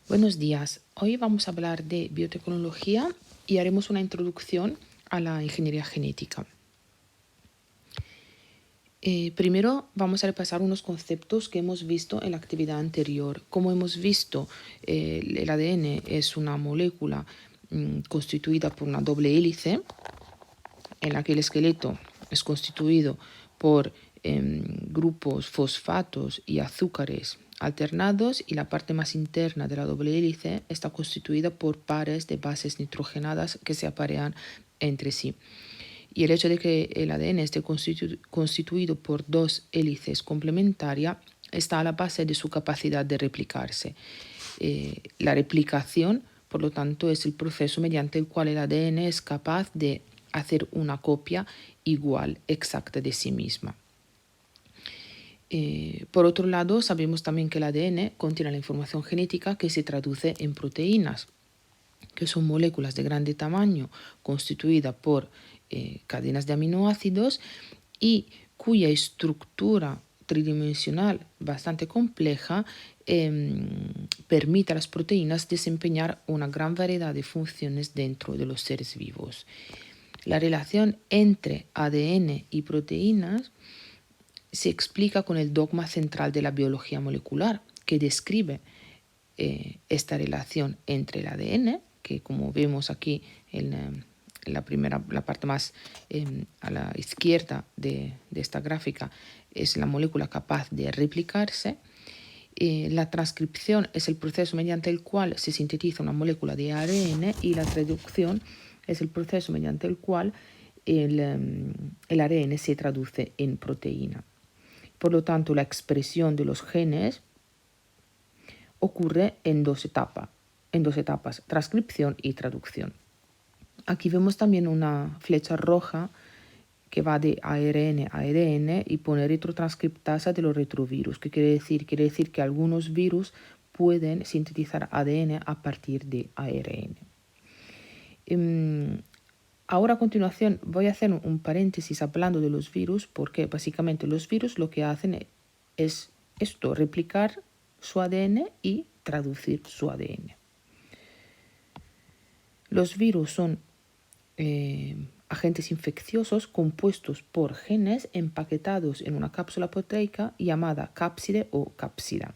Buenos días. Hoy vamos a hablar de biotecnología y haremos una introducción a la ingeniería genética. Primero vamos a repasar unos conceptos que hemos visto en la actividad anterior. Como hemos visto, el ADN es una molécula constituida por una doble hélice, en la que el esqueleto es constituido por grupos fosfatos y azúcares alternados, y la parte más interna de la doble hélice está constituida por pares de bases nitrogenadas que se aparean entre sí. Y el hecho de que el ADN esté constituido por dos hélices complementarias está a la base de su capacidad de replicarse. La replicación, por lo tanto, es el proceso mediante el cual el ADN es capaz de hacer una copia igual, exacta de sí misma. Por otro lado, sabemos también que el ADN contiene la información genética que se traduce en proteínas, que son moléculas de grande tamaño constituidas por cadenas de aminoácidos y cuya estructura tridimensional bastante compleja permite a las proteínas desempeñar una gran variedad de funciones dentro de los seres vivos. La relación entre ADN y proteínas se explica con el dogma central de la biología molecular, que describe esta relación entre el ADN, que como vemos aquí en la parte más a la izquierda de esta gráfica, es la molécula capaz de replicarse. La transcripción es el proceso mediante el cual se sintetiza una molécula de ARN, y la traducción es el proceso mediante el cual el ARN se traduce en proteína. Por lo tanto, la expresión de los genes ocurre en dos etapas, transcripción y traducción. Aquí vemos también una flecha roja que va de ARN a ADN y pone retrotranscriptasa de los retrovirus. ¿Qué quiere decir? Quiere decir que algunos virus pueden sintetizar ADN a partir de ARN. Ahora a continuación voy a hacer un paréntesis hablando de los virus, porque básicamente los virus lo que hacen es esto, replicar su ADN y traducir su ADN. Los virus son agentes infecciosos compuestos por genes empaquetados en una cápsula proteica llamada cápside o cápsida.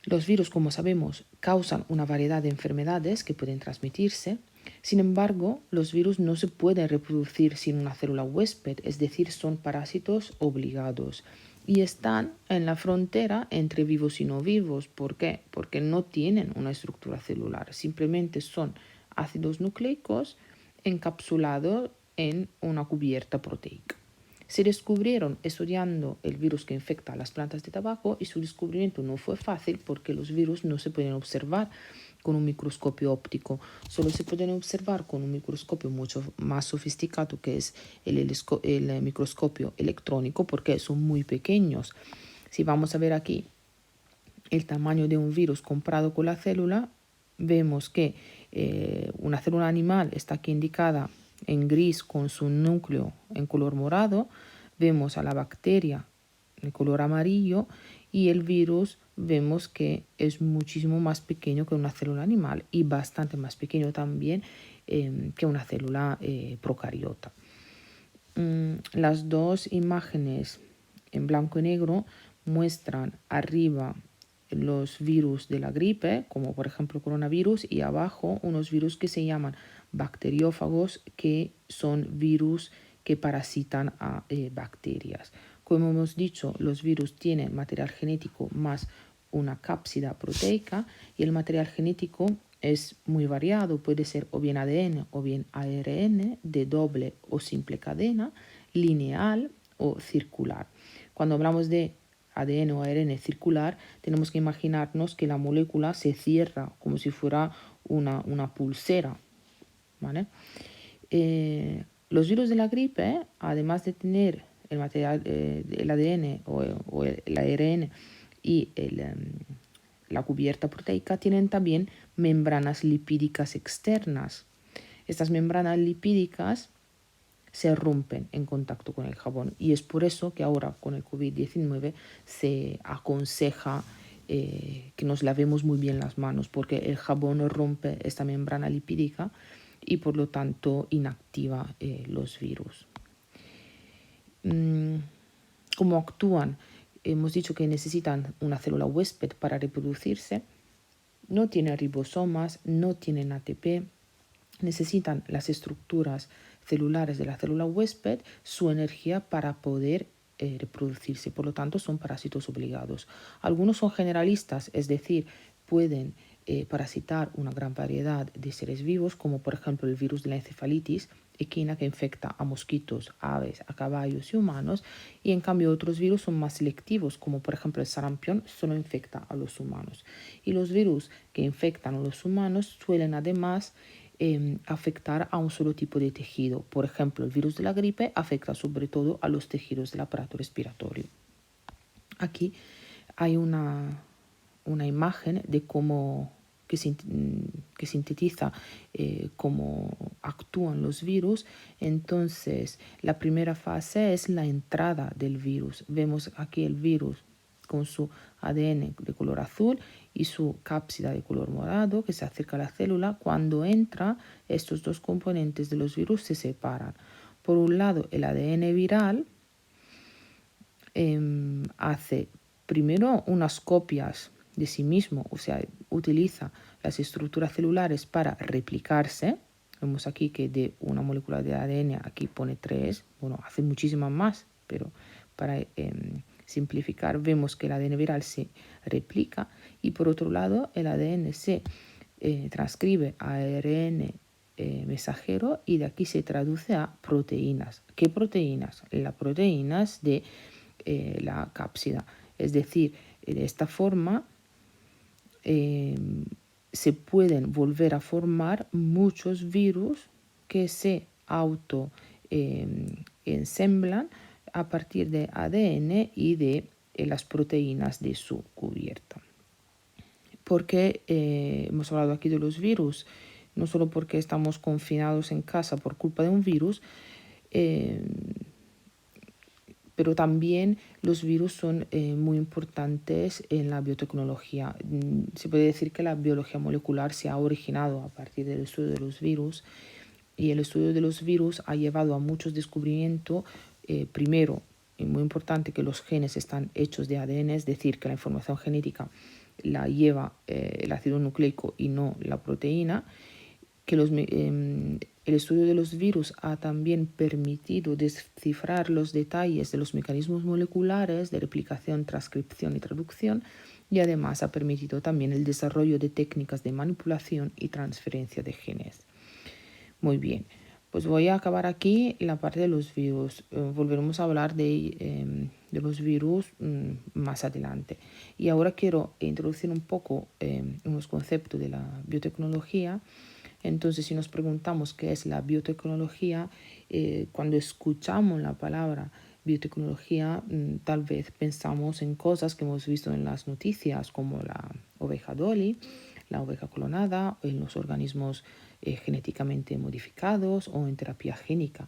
Los virus, como sabemos, causan una variedad de enfermedades que pueden transmitirse. Sin embargo, los virus no se pueden reproducir sin una célula huésped, es decir, son parásitos obligados y están en la frontera entre vivos y no vivos. ¿Por qué? Porque no tienen una estructura celular, simplemente son ácidos nucleicos encapsulados en una cubierta proteica. Se descubrieron estudiando el virus que infecta a las plantas de tabaco, y su descubrimiento no fue fácil porque los virus no se pueden observar con un microscopio óptico, solo se pueden observar con un microscopio mucho más sofisticado, que es el microscopio electrónico, porque son muy pequeños. Si vamos a ver aquí el tamaño de un virus comparado con la célula, vemos que una célula animal está aquí indicada en gris con su núcleo en color morado, vemos a la bacteria en color amarillo, y el virus vemos que es muchísimo más pequeño que una célula animal y bastante más pequeño también que una célula procariota. Las dos imágenes en blanco y negro muestran arriba los virus de la gripe, como por ejemplo el coronavirus, y abajo unos virus que se llaman bacteriófagos, que son virus que parasitan a bacterias. Como hemos dicho, los virus tienen material genético más una cápsida proteica, y el material genético es muy variado, puede ser o bien ADN o bien ARN de doble o simple cadena, lineal o circular. Cuando hablamos de ADN o ARN circular, tenemos que imaginarnos que la molécula se cierra como si fuera una pulsera, ¿vale? Los virus de la gripe, además de tener el material, el ADN o el ARN y la cubierta proteica, tienen también membranas lipídicas externas. Estas membranas lipídicas se rompen en contacto con el jabón, y es por eso que ahora con el COVID-19 se aconseja que nos lavemos muy bien las manos, porque el jabón rompe esta membrana lipídica y por lo tanto inactiva los virus. ¿Cómo actúan? Hemos dicho que necesitan una célula huésped para reproducirse, no tienen ribosomas, no tienen ATP, necesitan las estructuras celulares de la célula huésped, su energía para poder reproducirse. Por lo tanto, son parásitos obligados. Algunos son generalistas, es decir, pueden parasitar una gran variedad de seres vivos, como por ejemplo el virus de la encefalitis equina, que infecta a mosquitos, aves, a caballos y humanos, y en cambio otros virus son más selectivos, como por ejemplo el sarampión solo infecta a los humanos. Y los virus que infectan a los humanos suelen además afectar a un solo tipo de tejido. Por ejemplo, el virus de la gripe afecta sobre todo a los tejidos del aparato respiratorio. Aquí hay una imagen de cómo que sintetiza cómo actúan los virus. Entonces, la primera fase es la entrada del virus. Vemos aquí el virus con su ADN de color azul y su cápsida de color morado que se acerca a la célula. Cuando entra, estos dos componentes de los virus se separan. Por un lado, el ADN viral hace primero unas copias de sí mismo, o sea, utiliza las estructuras celulares para replicarse. Vemos aquí que de una molécula de ADN aquí pone 3, bueno, hace muchísimas más, pero para simplificar vemos que el ADN viral se replica y por otro lado el ADN se transcribe a ARN mensajero y de aquí se traduce a proteínas. ¿Qué proteínas? Las proteínas de la cápsida. Es decir, de esta forma se pueden volver a formar muchos virus que se auto ensamblan a partir de ADN y de las proteínas de su cubierta. Porque hemos hablado aquí de los virus, no solo porque estamos confinados en casa por culpa de un virus, pero también los virus son muy importantes en la biotecnología. Se puede decir que la biología molecular se ha originado a partir del estudio de los virus y el estudio de los virus ha llevado a muchos descubrimientos. Primero, muy importante, que los genes están hechos de ADN, es decir, que la información genética la lleva el ácido nucleico y no la proteína, que el estudio de los virus ha también permitido descifrar los detalles de los mecanismos moleculares de replicación, transcripción y traducción, y además ha permitido también el desarrollo de técnicas de manipulación y transferencia de genes. Muy bien, pues voy a acabar aquí la parte de los virus. Volveremos a hablar de los virus más adelante. Y ahora quiero introducir un poco unos conceptos de la biotecnología. Entonces, si nos preguntamos qué es la biotecnología, cuando escuchamos la palabra biotecnología, tal vez pensamos en cosas que hemos visto en las noticias, como la oveja Dolly, la oveja clonada, en los organismos genéticamente modificados o en terapia génica.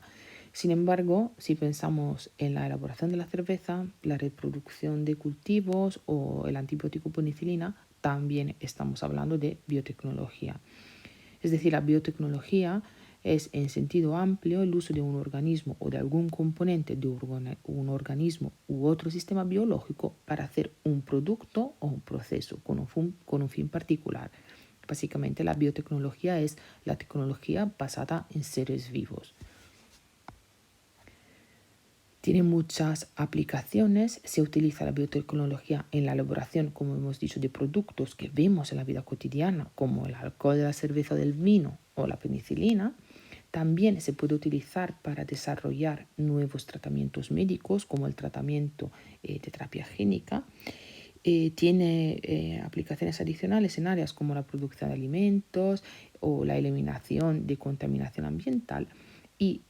Sin embargo, si pensamos en la elaboración de la cerveza, la reproducción de cultivos o el antibiótico penicilina, también estamos hablando de biotecnología. Es decir, la biotecnología es en sentido amplio el uso de un organismo o de algún componente de un organismo u otro sistema biológico para hacer un producto o un proceso con un fin particular. Básicamente, la biotecnología es la tecnología basada en seres vivos. Tiene muchas aplicaciones. Se utiliza la biotecnología en la elaboración, como hemos dicho, de productos que vemos en la vida cotidiana, como el alcohol de la cerveza, del vino o la penicilina. También se puede utilizar para desarrollar nuevos tratamientos médicos, como el tratamiento de terapia génica. Tiene aplicaciones adicionales en áreas como la producción de alimentos o la eliminación de contaminación ambiental. Y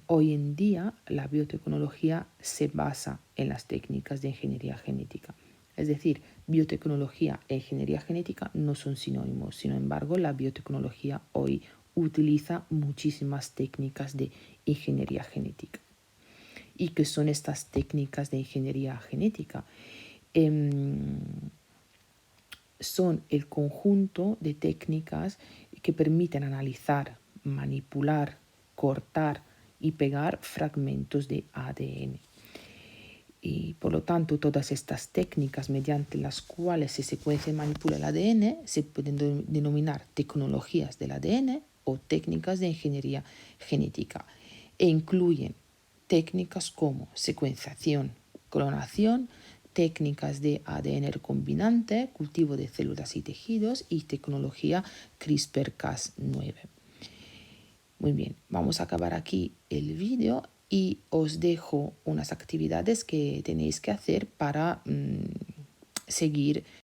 hoy en día la biotecnología se basa en las técnicas de ingeniería genética. Es decir, biotecnología e ingeniería genética no son sinónimos. Sin embargo, la biotecnología hoy utiliza muchísimas técnicas de ingeniería genética. ¿Y qué son estas técnicas de ingeniería genética? son el conjunto de técnicas que permiten analizar, manipular, cortar y pegar fragmentos de ADN. Y por lo tanto, todas estas técnicas mediante las cuales se secuencia y manipula el ADN se pueden denominar tecnologías del ADN o técnicas de ingeniería genética e incluyen técnicas como secuenciación, clonación, técnicas de ADN recombinante, cultivo de células y tejidos y tecnología CRISPR-Cas9. Muy bien, vamos a acabar aquí el vídeo y os dejo unas actividades que tenéis que hacer para seguir